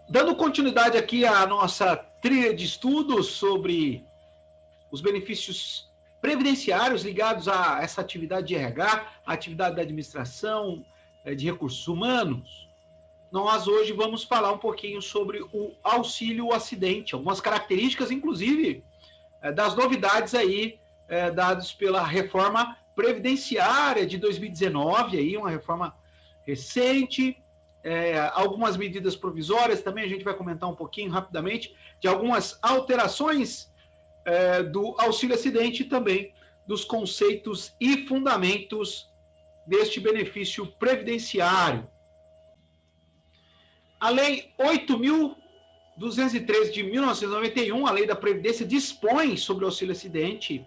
Dando continuidade aqui à nossa trilha de estudos sobre os benefícios previdenciários ligados a essa atividade de RH, a atividade da administração de recursos humanos, nós hoje vamos falar um pouquinho sobre o auxílio acidente, algumas características, inclusive, das novidades aí dadas pela reforma previdenciária de 2019, aí, uma reforma recente, algumas medidas provisórias, também a gente vai comentar um pouquinho rapidamente, de algumas alterações do auxílio acidente e também dos conceitos e fundamentos deste benefício previdenciário. A Lei 8.213 de 1991, a Lei da Previdência, dispõe sobre o auxílio acidente.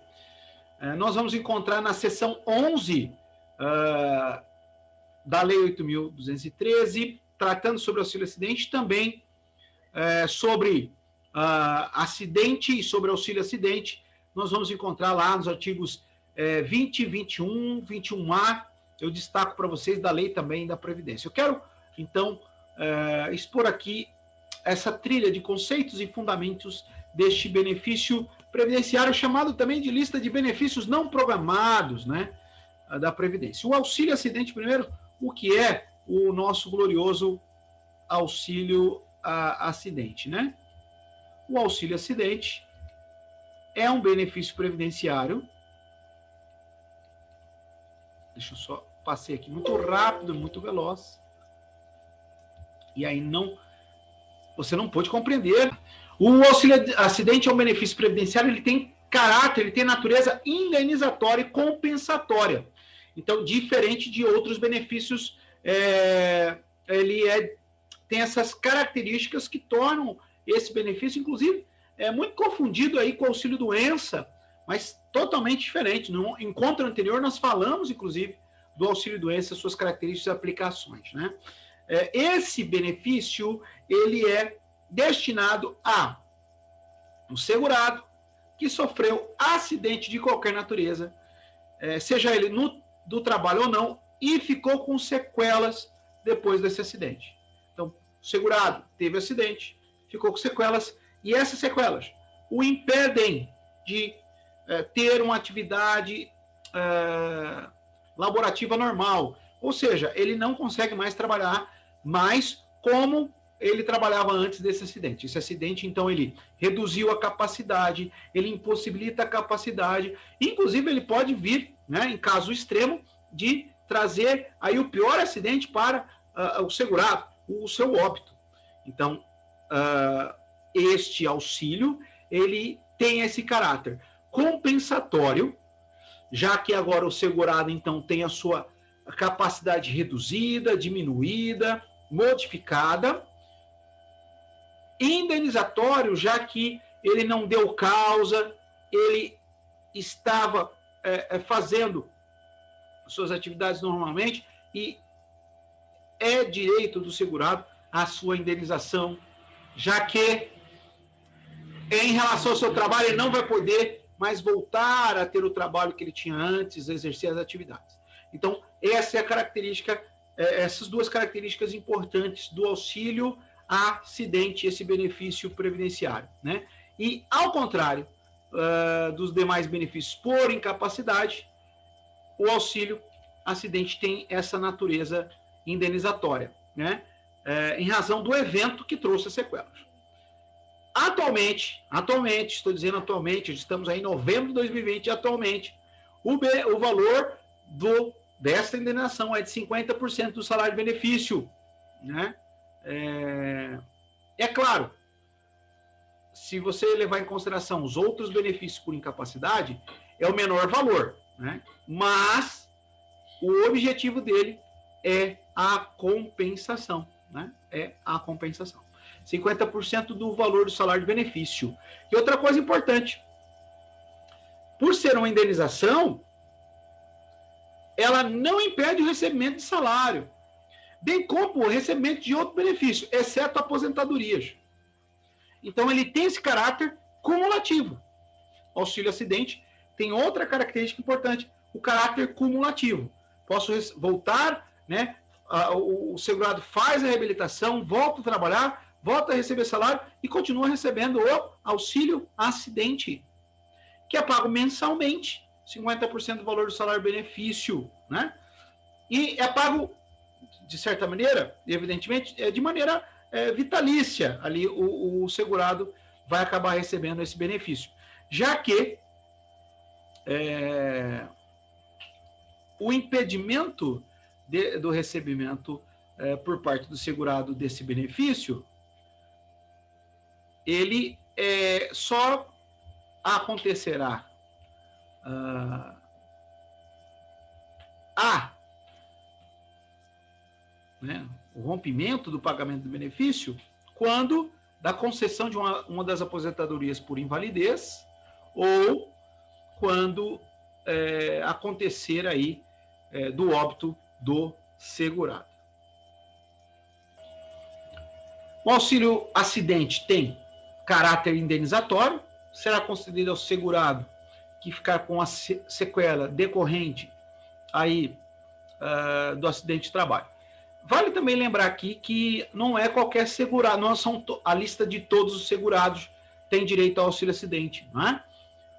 Nós vamos encontrar na seção 11 da Lei 8.213, tratando sobre o auxílio acidente, também sobre acidente e sobre auxílio acidente. Nós vamos encontrar lá nos artigos 20, 21, 21A, eu destaco para vocês da lei também da Previdência. Eu quero, então, expor aqui essa trilha de conceitos e fundamentos deste benefício previdenciário, chamado também de lista de benefícios não programados, né, da Previdência. O auxílio acidente, primeiro, o que é o nosso glorioso auxílio acidente, né? O auxílio acidente é um benefício previdenciário. Deixa eu só passei aqui muito rápido, muito veloz. E aí você não pode compreender. O auxílio acidente é um benefício previdenciário, ele tem caráter, ele tem natureza indenizatória e compensatória. Então, diferente de outros benefícios, ele tem essas características que tornam esse benefício, inclusive, muito confundido aí com o auxílio-doença, mas totalmente diferente. No encontro anterior, nós falamos, inclusive, do auxílio-doença, suas características e aplicações, né? Esse benefício, ele é destinado a um segurado que sofreu acidente de qualquer natureza, seja ele do trabalho ou não, e ficou com sequelas depois desse acidente. Então, o segurado teve acidente, ficou com sequelas, e essas sequelas o impedem de ter uma atividade laborativa normal, ou seja, ele não consegue mais trabalhar mais como ele trabalhava antes desse acidente. Esse acidente, então, ele reduziu a capacidade, ele impossibilita a capacidade, inclusive ele pode vir, né, em caso extremo, de trazer aí o pior acidente para o segurado, o seu óbito. Então, este auxílio, ele tem esse caráter compensatório, já que agora o segurado, então, tem a sua capacidade reduzida, diminuída, modificada, indenizatório, já que ele não deu causa, ele estava fazendo suas atividades normalmente e é direito do segurado a sua indenização, já que em relação ao seu trabalho ele não vai poder mais voltar a ter o trabalho que ele tinha antes, exercer as atividades. Então, essa é a característica, essas duas características importantes do auxílio acidente, esse benefício previdenciário, né? E, ao contrário dos demais benefícios por incapacidade, o auxílio acidente tem essa natureza indenizatória, né? Em razão do evento que trouxe as sequelas. Atualmente, estou dizendo atualmente, estamos aí em novembro de 2020, atualmente, o valor desta indenização é de 50% do salário de benefício, né? É claro, se você levar em consideração os outros benefícios por incapacidade, é o menor valor, né? Mas o objetivo dele é a compensação, né? É a compensação. 50% do valor do salário de benefício. E outra coisa importante, por ser uma indenização, ela não impede o recebimento de salário, bem como o recebimento de outro benefício, exceto aposentadorias. Então, ele tem esse caráter cumulativo. O auxílio acidente tem outra característica importante, o caráter cumulativo. Posso voltar, né? O segurado faz a reabilitação, volta a trabalhar, volta a receber salário e continua recebendo o auxílio acidente, que é pago mensalmente, 50% do valor do salário-benefício, né? E é pago, de certa maneira, evidentemente, de maneira vitalícia. Ali o segurado vai acabar recebendo esse benefício. Já que o impedimento do recebimento por parte do segurado desse benefício, ele só acontecerá o rompimento do pagamento do benefício quando da concessão de uma das aposentadorias por invalidez ou quando acontecer aí do óbito do segurado. O auxílio acidente tem caráter indenizatório, será concedido ao segurado que ficar com a sequela decorrente aí do acidente de trabalho. Vale também lembrar aqui que não é qualquer segurado, não são a lista de todos os segurados tem direito ao auxílio acidente, não é?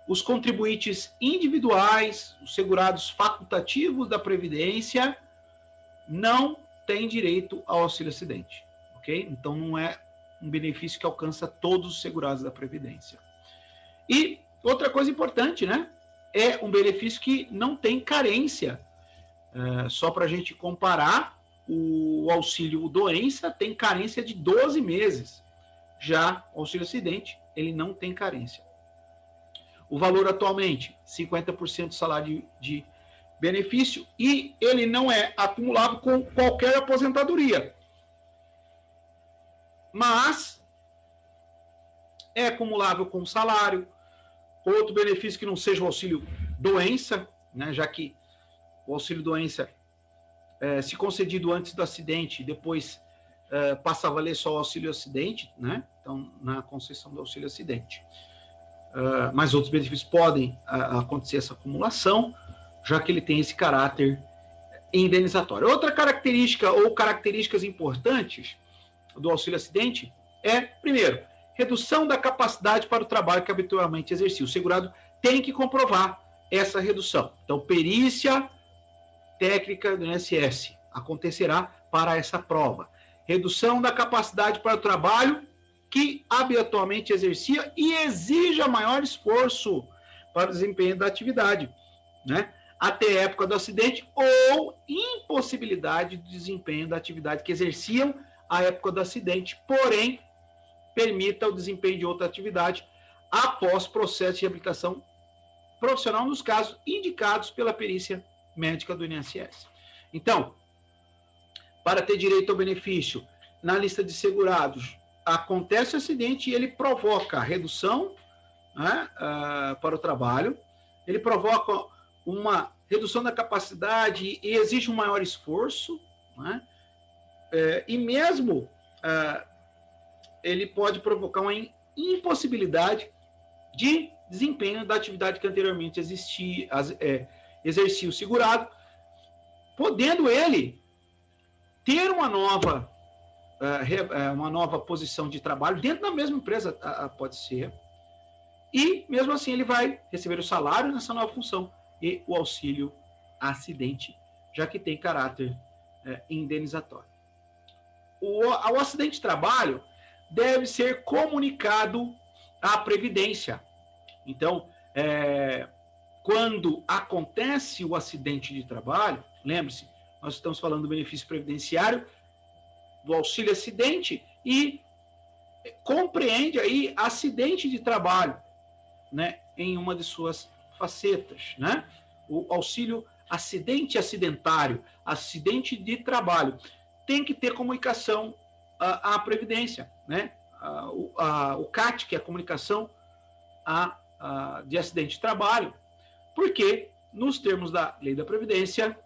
Os contribuintes individuais, os segurados facultativos da Previdência, não têm direito ao auxílio acidente, ok? Então não é um benefício que alcança todos os segurados da Previdência. E outra coisa importante, né? É um benefício que não tem carência. Só para a gente comparar, o auxílio doença tem carência de 12 meses. Já o auxílio acidente, ele não tem carência. O valor atualmente, 50% do salário de benefício, e ele não é acumulável com qualquer aposentadoria. Mas é acumulável com salário, outro benefício que não seja o auxílio doença, né, já que o auxílio doença, se concedido antes do acidente, depois passa a valer só o auxílio acidente, né? Então, na concessão do auxílio acidente. Mas outros benefícios podem acontecer essa acumulação, já que ele tem esse caráter indenizatório. Outra característica ou características importantes do auxílio acidente é, primeiro, redução da capacidade para o trabalho que habitualmente exercia. O segurado tem que comprovar essa redução. Então, perícia técnica do INSS acontecerá para essa prova. Redução da capacidade para o trabalho que habitualmente exercia e exija maior esforço para o desempenho da atividade, né? Até a época do acidente ou impossibilidade de desempenho da atividade que exerciam à época do acidente, porém, permita o desempenho de outra atividade após processo de reabilitação profissional nos casos indicados pela perícia médica do INSS. Então, para ter direito ao benefício, na lista de segurados, acontece o acidente e ele provoca redução, né, para o trabalho, ele provoca uma redução da capacidade e exige um maior esforço, né, e mesmo ele pode provocar uma impossibilidade de desempenho da atividade que anteriormente exercia o segurado, podendo ele ter uma nova posição de trabalho dentro da mesma empresa, pode ser, e mesmo assim ele vai receber o salário nessa nova função e o auxílio acidente, já que tem caráter indenizatório. O acidente de trabalho deve ser comunicado à Previdência. Então, quando acontece o acidente de trabalho, lembre-se, nós estamos falando do benefício previdenciário, do auxílio acidente, e compreende aí acidente de trabalho, né, em uma de suas facetas, né? O auxílio acidente acidentário, acidente de trabalho, tem que ter comunicação à Previdência, né? O CAT, que é a comunicação de acidente de trabalho, porque, nos termos da Lei da Previdência,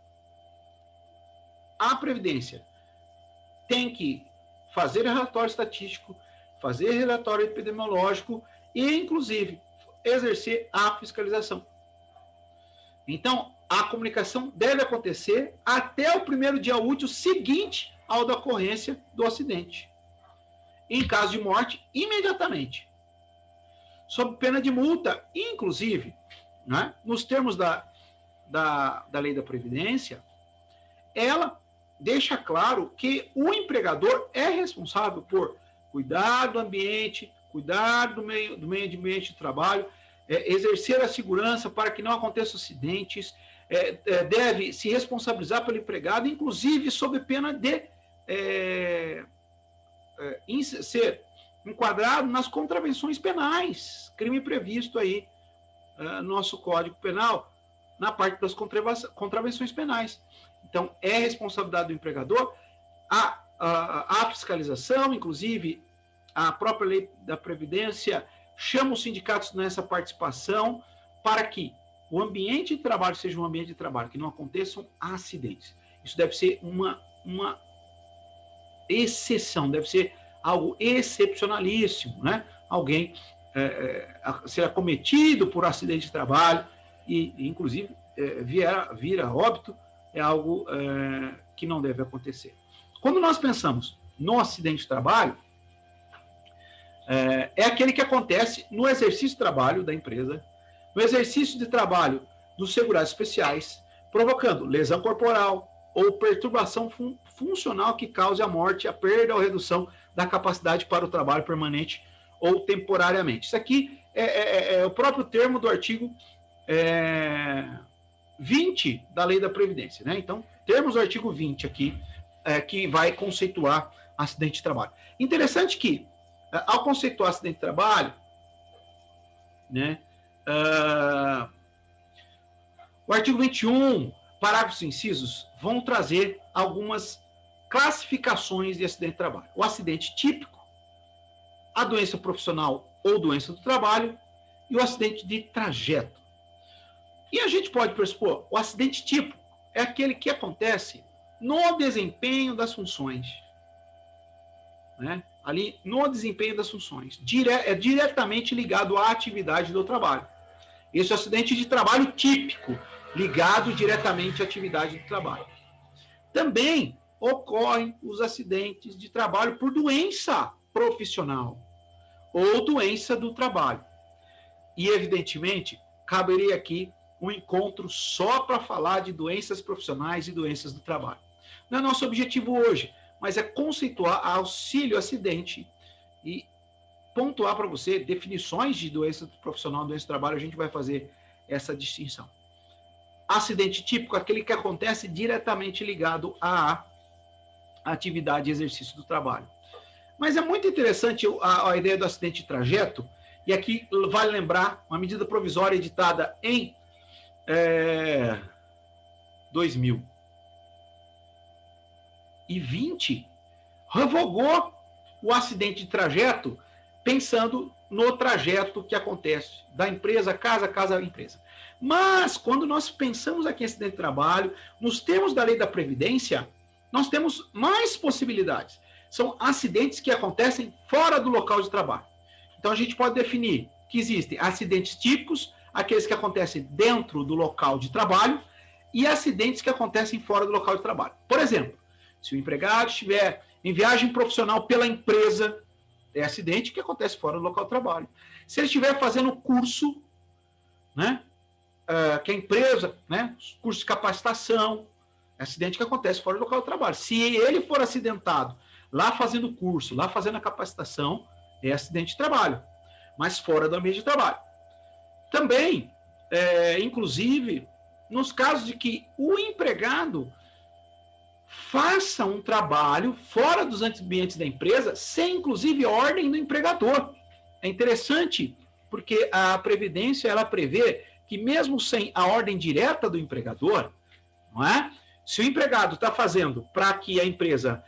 a Previdência tem que fazer relatório estatístico, fazer relatório epidemiológico e, inclusive, exercer a fiscalização. Então, a comunicação deve acontecer até o primeiro dia útil seguinte ao da ocorrência do acidente. Em caso de morte, imediatamente, sob pena de multa. Inclusive, né, nos termos da Lei da Previdência, ela deixa claro que o empregador é responsável por cuidar do ambiente, cuidar do meio ambiente de trabalho, exercer a segurança para que não aconteçam acidentes, deve se responsabilizar pelo empregado, inclusive sob pena de ser enquadrado nas contravenções penais, crime previsto aí no nosso Código Penal, na parte das contravenções penais. Então, é responsabilidade do empregador a fiscalização, inclusive a própria Lei da Previdência chama os sindicatos nessa participação para que o ambiente de trabalho seja um ambiente de trabalho, que não aconteçam acidentes. Isso deve ser uma exceção, deve ser algo excepcionalíssimo, né? Alguém ser acometido por acidente de trabalho e inclusive, vir a óbito, é algo que não deve acontecer. Quando nós pensamos no acidente de trabalho, é aquele que acontece no exercício de trabalho da empresa, no exercício de trabalho dos segurados especiais, provocando lesão corporal ou perturbação funcional que cause a morte, a perda ou redução da capacidade para o trabalho permanente ou temporariamente. Isso aqui é o próprio termo do artigo 20 da Lei da Previdência, né? Então, temos o artigo 20 aqui, que vai conceituar acidente de trabalho. Interessante que, ao conceituar acidente de trabalho, né, o artigo 21, parágrafos e incisos, vão trazer algumas classificações de acidente de trabalho. O acidente típico, a doença profissional ou doença do trabalho e o acidente de trajeto. E a gente pode pressupor, o acidente típico é aquele que acontece no desempenho das funções. Né? Ali, no desempenho das funções. É diretamente ligado à atividade do trabalho. Esse é o acidente de trabalho típico, ligado diretamente à atividade do trabalho. Também ocorrem os acidentes de trabalho por doença profissional ou doença do trabalho. E, evidentemente, caberia aqui um encontro só para falar de doenças profissionais e doenças do trabalho. Não é nosso objetivo hoje, mas é conceituar auxílio acidente e pontuar para você definições de doença profissional e doença do trabalho. A gente vai fazer essa distinção. Acidente típico é aquele que acontece diretamente ligado à atividade e exercício do trabalho. Mas é muito interessante a ideia do acidente de trajeto, e aqui vale lembrar uma medida provisória editada em 2020, revogou o acidente de trajeto pensando no trajeto que acontece da empresa, casa, empresa. Mas, quando nós pensamos aqui em acidente de trabalho, nos termos da Lei da Previdência, nós temos mais possibilidades. São acidentes que acontecem fora do local de trabalho. Então, a gente pode definir que existem acidentes típicos, aqueles que acontecem dentro do local de trabalho, e acidentes que acontecem fora do local de trabalho. Por exemplo, se o empregado estiver em viagem profissional pela empresa, é acidente que acontece fora do local de trabalho. Se ele estiver fazendo curso, né, que a empresa, né, curso de capacitação, é acidente que acontece fora do local de trabalho. Se ele for acidentado lá fazendo curso, lá fazendo a capacitação, é acidente de trabalho, mas fora do ambiente de trabalho. Também, inclusive, nos casos de que o empregado faça um trabalho fora dos ambientes da empresa, sem, inclusive, ordem do empregador. É interessante, porque a Previdência ela prevê que, mesmo sem a ordem direta do empregador, não é? Se o empregado está fazendo para que a empresa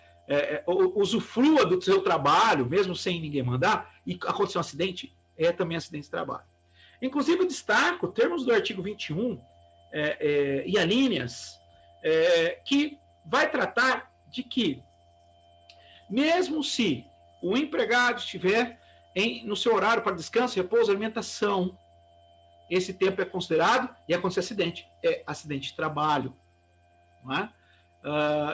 usufrua do seu trabalho, mesmo sem ninguém mandar, e acontecer um acidente, é também acidente de trabalho. Inclusive, eu destaco termos do artigo 21 e alíneas que vai tratar de que, mesmo se o empregado estiver no seu horário para descanso, repouso, alimentação, esse tempo é considerado, e acontece acidente, é acidente de trabalho. Não é?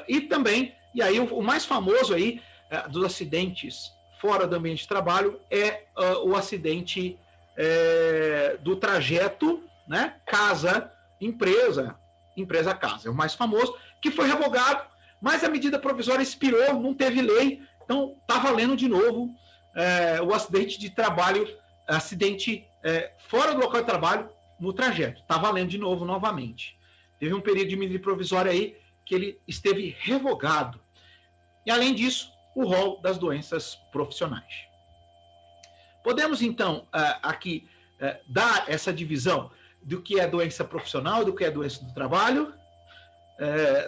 E também, e aí o mais famoso aí dos acidentes fora do ambiente de trabalho é o acidente do trajeto, né, casa-empresa, empresa-casa, é o mais famoso, que foi revogado, mas a medida provisória expirou, não teve lei, então está valendo de novo o acidente de trabalho, acidente fora do local de trabalho, no trajeto, está valendo de novo, novamente. Teve um período de medida provisória aí que ele esteve revogado. E, além disso, o rol das doenças profissionais. Podemos, então, aqui dar essa divisão do que é doença profissional e do que é doença do trabalho.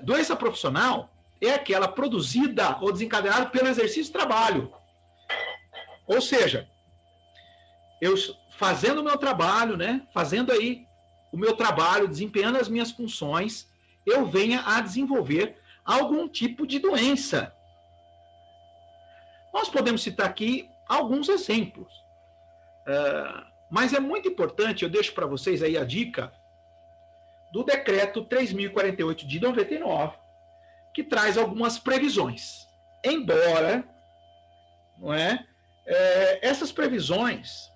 Doença profissional é aquela produzida ou desencadeada pelo exercício de trabalho. Ou seja, eu fazendo o meu trabalho, né, fazendo aí o meu trabalho, desempenhando as minhas funções, eu venha a desenvolver algum tipo de doença. Nós podemos citar aqui alguns exemplos, mas é muito importante, eu deixo para vocês aí a dica do decreto 3.048 de 99, que traz algumas previsões. Embora, não é, essas previsões,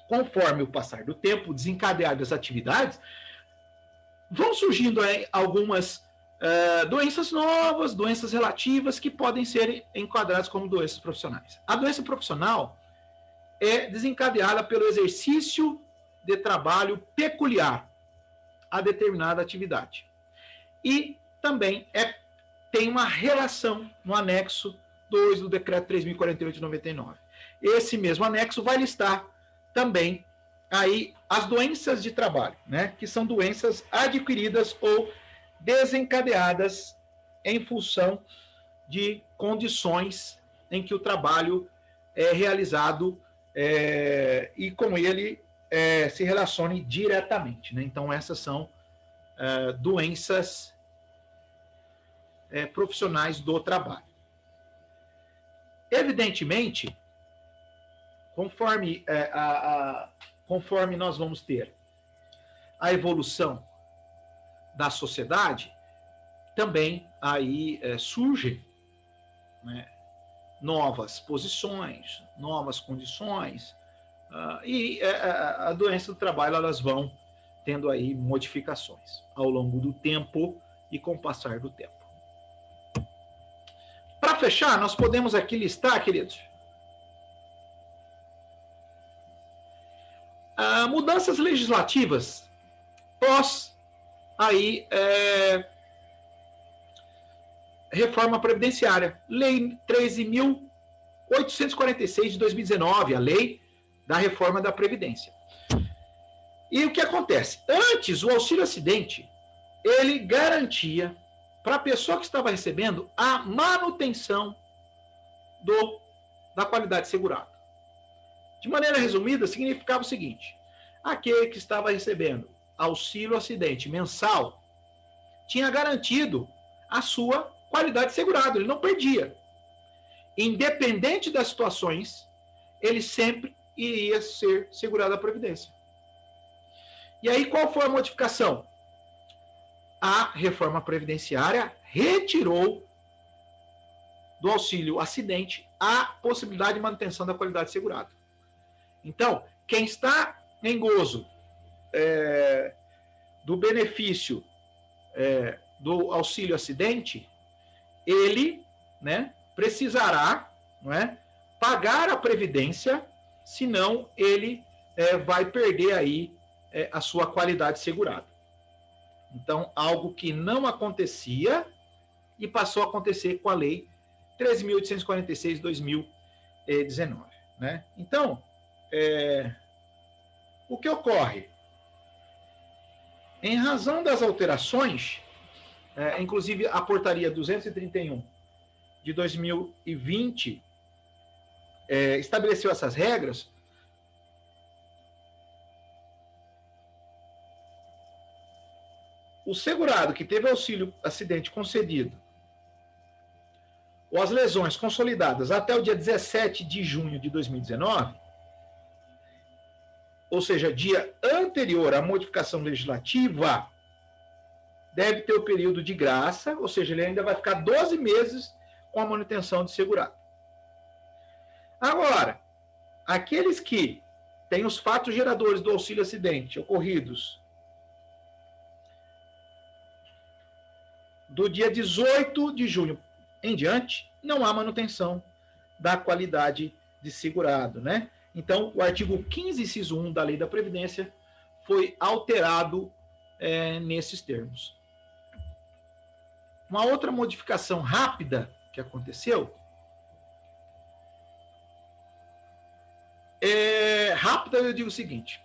conforme o passar do tempo, desencadear das atividades, vão surgindo algumas doenças novas, doenças relativas que podem ser enquadradas como doenças profissionais. A doença profissional é desencadeada pelo exercício de trabalho peculiar a determinada atividade. E também tem uma relação no anexo 2 do decreto 3.048 de 99. Esse mesmo anexo vai listar também aí as doenças de trabalho, né, que são doenças adquiridas ou desencadeadas em função de condições em que o trabalho é realizado e com ele se relacione diretamente, né? Então, essas são doenças profissionais do trabalho. Evidentemente, conforme nós vamos ter a evolução da sociedade, também aí surgem, né, novas posições, novas condições, e a doença do trabalho, elas vão tendo aí modificações ao longo do tempo e com o passar do tempo. Para fechar, nós podemos aqui listar, queridos, mudanças legislativas pós aí reforma previdenciária, lei 13.846 de 2019, a lei da reforma da Previdência. E o que acontece? Antes, o auxílio acidente, ele garantia para a pessoa que estava recebendo a manutenção da qualidade segurada. De maneira resumida, significava o seguinte: aquele que estava recebendo auxílio acidente mensal tinha garantido a sua qualidade segurada, ele não perdia. Independente das situações, ele sempre iria ser segurado a Previdência. E aí, qual foi a modificação? A reforma previdenciária retirou do auxílio acidente a possibilidade de manutenção da qualidade segurada. Então, quem está em gozo do benefício do auxílio acidente, ele, né, precisará, não é, pagar a previdência, senão ele vai perder aí a sua qualidade segurada. Então, algo que não acontecia e passou a acontecer com a lei 13.846 de 2019. Né? Então, o que ocorre? Em razão das alterações, inclusive a portaria 231 de 2020 estabeleceu essas regras. O segurado que teve auxílio acidente concedido ou as lesões consolidadas até o dia 17 de junho de 2019, ou seja, dia anterior à modificação legislativa, deve ter o período de graça, ou seja, ele ainda vai ficar 12 meses com a manutenção de segurado. Agora, aqueles que têm os fatos geradores do auxílio acidente ocorridos do dia 18 de junho em diante, não há manutenção da qualidade de segurado, né? Então, o artigo 15, inciso 1 da Lei da Previdência foi alterado nesses termos. Uma outra modificação rápida que aconteceu rápida, eu digo o seguinte: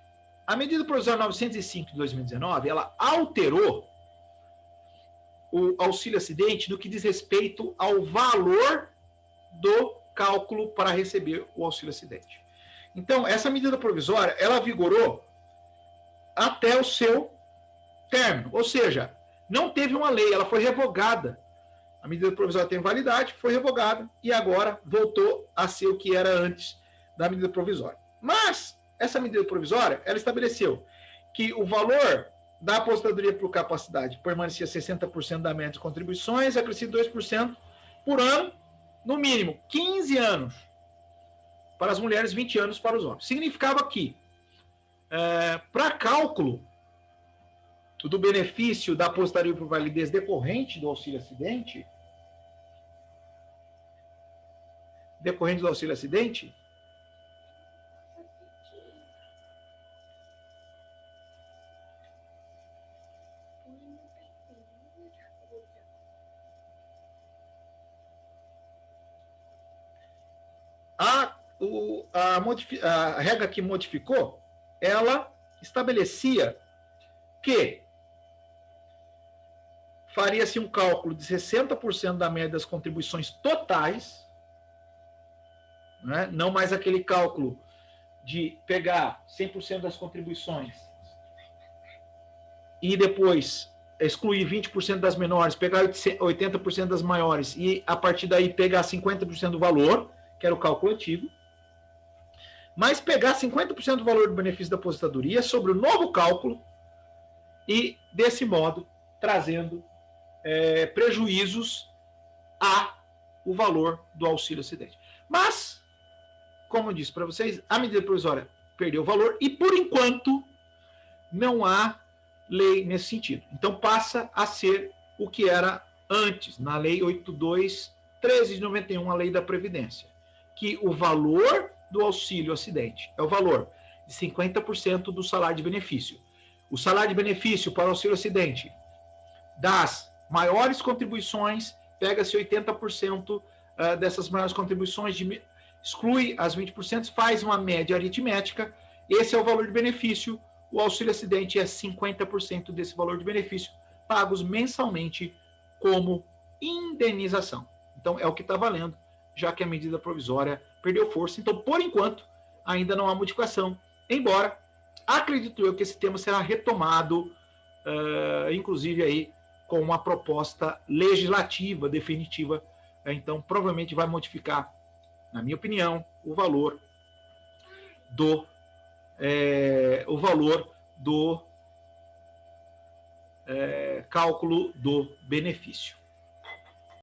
a medida provisória 905 de 2019, ela alterou o auxílio acidente no que diz respeito ao valor do cálculo para receber o auxílio acidente. Então, essa medida provisória, ela vigorou até o seu término, ou seja, não teve uma lei, ela foi revogada. A medida provisória tem validade, foi revogada e agora voltou a ser o que era antes da medida provisória. Mas essa medida provisória, ela estabeleceu que o valor da aposentadoria por capacidade permanecia 60% da média de contribuições, acrescido 2% por ano, no mínimo 15 anos para as mulheres, 20 anos para os homens. Significava que, para cálculo do benefício da aposentadoria por validez decorrente do auxílio acidente, a regra que modificou, ela estabelecia que faria-se um cálculo de 60% da média das contribuições totais, né? Não mais aquele cálculo de pegar 100% das contribuições e depois excluir 20% das menores, pegar 80% das maiores e, a partir daí, pegar 50% do valor, que era o cálculo antigo, mas pegar 50% do valor do benefício da aposentadoria sobre o novo cálculo e, desse modo, trazendo prejuízos ao valor do auxílio acidente. Mas, como eu disse para vocês, a medida provisória perdeu o valor e, por enquanto, não há lei nesse sentido. Então, passa a ser o que era antes, na Lei 82/13 de 91, a Lei da Previdência, que o valor do auxílio acidente é o valor de 50% do salário de benefício. O salário de benefício para o auxílio acidente das maiores contribuições, pega-se 80% dessas maiores contribuições, exclui as 20%, faz uma média aritmética, esse é o valor de benefício, o auxílio acidente é 50% desse valor de benefício, pagos mensalmente como indenização. Então, é o que está valendo, já que a medida provisória perdeu força. Então, por enquanto, ainda não há modificação, embora, acredito eu que esse tema será retomado, inclusive aí, com uma proposta legislativa definitiva, então provavelmente vai modificar, na minha opinião, o valor do cálculo do benefício.